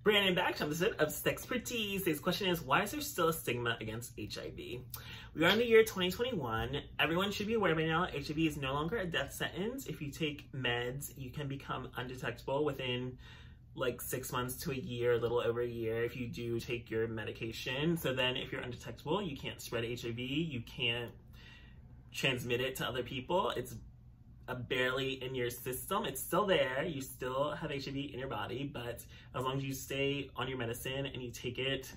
Brandon back to episode of SexxxPerTease. Today's question is, why is there still a stigma against HIV? We are in the year 2021. Everyone should be aware by now, HIV is no longer a death sentence. If you take meds, you can become undetectable within like 6 months to a year, a little over a year, if you do take your medication. So then if you're undetectable, you can't spread HIV, you can't transmit it to other people. It's barely in your system. It's still there. You still have HIV in your body, but as long as you stay on your medicine and you take it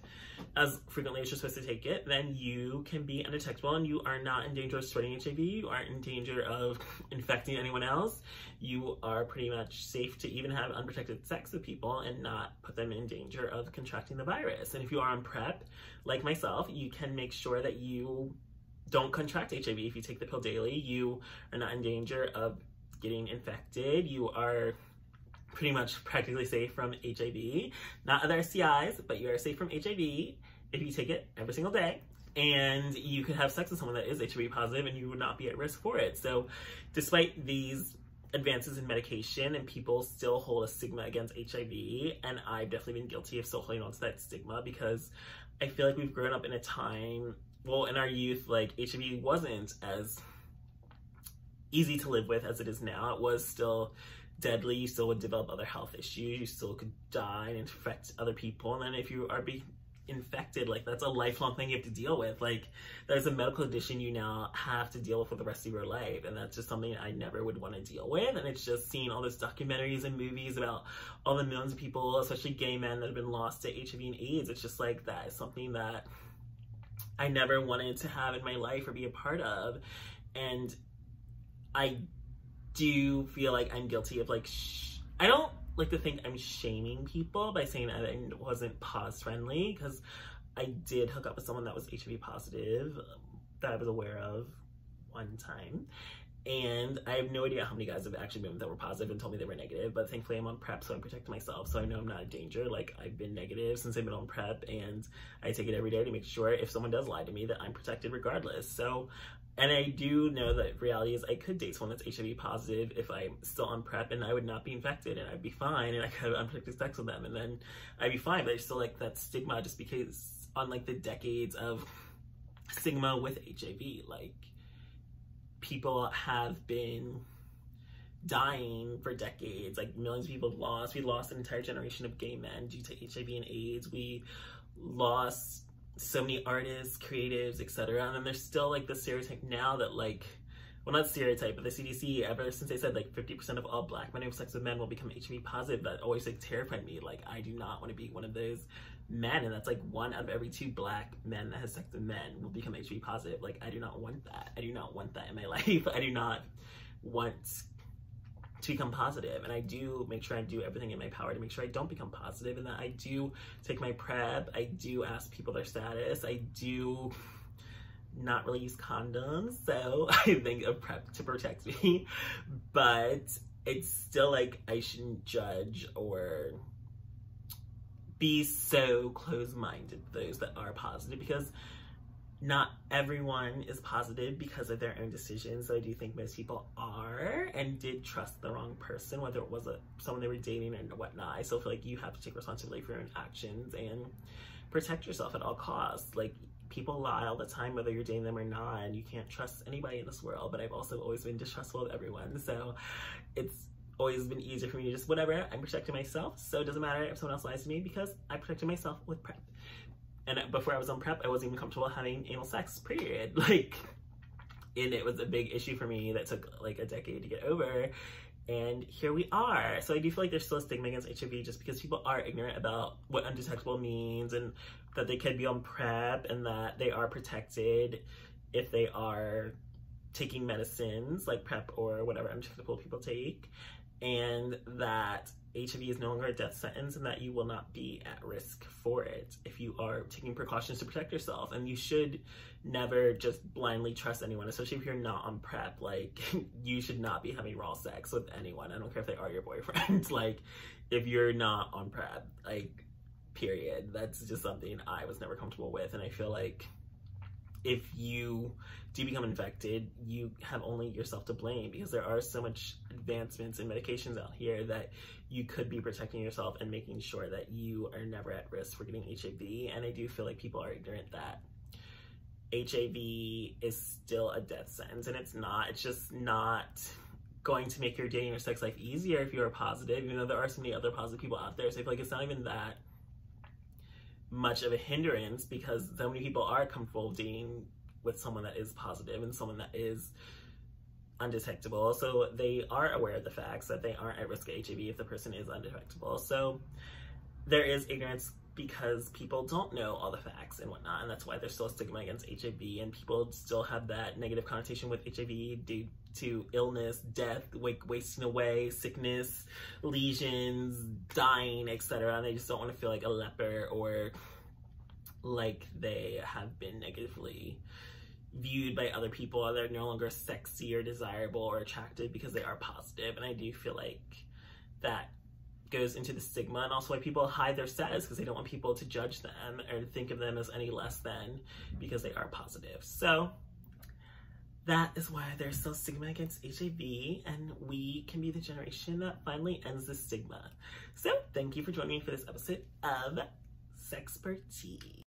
as frequently as you're supposed to take it, then you can be undetectable and you are not in danger of spreading HIV. You aren't in danger of infecting anyone else. You are pretty much safe to even have unprotected sex with people and not put them in danger of contracting the virus. And if you are on PrEP, like myself, you can make sure that you don't contract HIV. If you take the pill daily, you are not in danger of getting infected. You are pretty much practically safe from HIV. Not other STIs, but you are safe from HIV if you take it every single day. And you could have sex with someone that is HIV positive and you would not be at risk for it. So despite these advances in medication, and people still hold a stigma against HIV, and I've definitely been guilty of still holding on to that stigma because I feel like we've grown up in a time, well, in our youth, like HIV wasn't as easy to live with as it is now. It was still deadly. You still would develop other health issues. You still could die and infect other people. And then if you are being infected, like that's a lifelong thing you have to deal with. Like there's a medical condition you now have to deal with for the rest of your life. And that's just something I never would want to deal with. And it's just seeing all these documentaries and movies about all the millions of people, especially gay men, that have been lost to HIV and AIDS. It's just like that is something that I never wanted to have in my life or be a part of. And I do feel like I'm guilty of like, I don't like to think I'm shaming people by saying I wasn't pause friendly, because I did hook up with someone that was HIV positive that I was aware of one time. And I have no idea how many guys have actually been that were positive and told me they were negative, but thankfully I'm on PrEP, so I'm protecting myself, so I know I'm not in danger. Like, I've been negative since I've been on PrEP, and I take it every day to make sure if someone does lie to me that I'm protected regardless. So, and I do know that reality is I could date someone that's HIV positive if I'm still on PrEP, and I would not be infected, and I'd be fine, and I could have unprotected sex with them, and then I'd be fine. But there's still like that stigma, just because on like the decades of stigma with HIV, like, people have been dying for decades. Like, millions of people have lost. We lost an entire generation of gay men due to HIV and AIDS. We lost so many artists, creatives, etc. And then there's still like the stereotype now that, like, well, not stereotype, but the CDC, ever since they said like 50% of all Black men who have sex with men will become HIV positive, that always like terrified me. Like, I do not want to be one of those men, and that's like 1 out of every 2 Black men that has sex with men will become HIV positive. Like, I do not want that. I do not want that in my life. I do not want to become positive, and I do make sure I do everything in my power to make sure I don't become positive, and that I do take my PrEP. I do ask people their status. I do not really use condoms, so I think of PrEP to protect me, but it's still like I shouldn't judge or be so close-minded those that are positive, because not everyone is positive because of their own decisions. So I do think most people are and did trust the wrong person, whether it was someone they were dating or whatnot. I still feel like you have to take responsibility for your own actions and protect yourself at all costs. Like, people lie all the time, whether you're dating them or not, and you can't trust anybody in this world. But I've also always been distrustful of everyone, so it's always been easier for me to just, whatever, I'm protecting myself, so it doesn't matter if someone else lies to me because I protected myself with PrEP. And before I was on PrEP, I wasn't even comfortable having anal sex, period. Like, and it was a big issue for me that took like a decade to get over. And here we are. So I do feel like there's still a stigma against HIV just because people are ignorant about what undetectable means, and that they could be on PrEP, and that they are protected if they are taking medicines like PrEP or whatever undetectable people take, and that HIV is no longer a death sentence, and that you will not be at risk for it if you are taking precautions to protect yourself. And you should never just blindly trust anyone, especially if you're not on PrEP. Like, you should not be having raw sex with anyone. I don't care if they are your boyfriend. Like, if you're not on PrEP, like, period. That's just something I was never comfortable with. And I feel like if you do become infected, you have only yourself to blame, because there are so much advancements in medications out here that you could be protecting yourself and making sure that you are never at risk for getting HIV. And I do feel like people are ignorant that HIV is still a death sentence, and it's not. It's just not going to make your dating or sex life easier if you are positive, even though there are so many other positive people out there. So I feel like it's not even that much of a hindrance, because so many people are comfortable dating with someone that is positive and someone that is undetectable. So they are aware of the facts that they aren't at risk of HIV if the person is undetectable. So there is ignorance because people don't know all the facts and whatnot, and that's why there's still a stigma against HIV, and people still have that negative connotation with HIV due to illness, death, wasting away, sickness, lesions, dying, etc. And they just don't want to feel like a leper or like they have been negatively viewed by other people, or they're no longer sexy or desirable or attractive because they are positive. And I do feel like that goes into the stigma, and also why people hide their status, because they don't want people to judge them or think of them as any less than because they are positive. So that is why there's still stigma against HIV, and we can be the generation that finally ends the stigma. So thank you for joining me for this episode of SexxxPerTease.